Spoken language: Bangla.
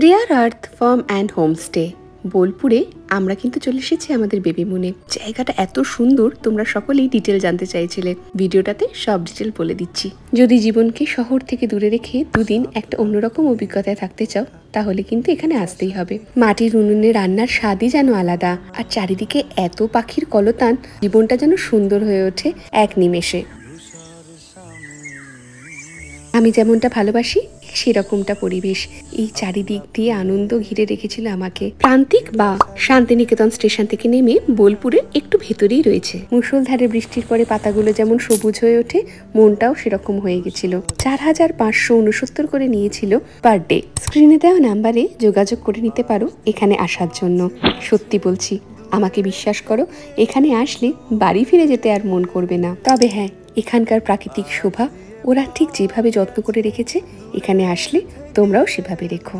Rare earth farm and homestay বোলপুরে আমরা কিন্তু চলে এসেছি আমাদের বেবি মুনে। জায়গাটা এত সুন্দর, তোমরা সকলেই ডিটেল জানতে চাইছিলে। ভিডিওটাতে সব ডিটেল বলে দিচ্ছি। যদি জীবনকে শহর থেকে দূরে রেখে দুদিন একটা অন্যরকম অভিজ্ঞতায় থাকতে চাও, তাহলে কিন্তু এখানে আসতেই হবে। মাটির উনুনে রান্নার স্বাদই যেন আলাদা, আর চারিদিকে এত পাখির কলতান, জীবনটা যেন সুন্দর হয়ে ওঠে এক নিমেষে। আমি যেমনটা ভালোবাসি সেরকমটা পরিবেশ। এই চারিদিক দিয়ে আনন্দ ঘিরে রেখেছিল আমাকে। প্রান্তিক বা শান্তিনিকেতন স্টেশন থেকে নেমে বোলপুরের একটু ভেতরেই রয়েছে। মুষলধারে বৃষ্টির পরে পাতাগুলো যেমন সবুজ হয়ে ওঠে, মনটাও সেরকম হয়ে গেছিল। 4569 করে নিয়েছিল পার ডে। স্ক্রিনে দেওয়া নাম্বারে যোগাযোগ করে নিতে পারো এখানে আসার জন্য। সত্যি বলছি, আমাকে বিশ্বাস করো, এখানে আসলে বাড়ি ফিরে যেতে আর মন করবে না। তবে হ্যাঁ, এখানকার প্রাকৃতিক শোভা ওরা ঠিক যেভাবে যত্ন করে রেখেছে, এখানে আসলে তোমরাও সেভাবে রেখো।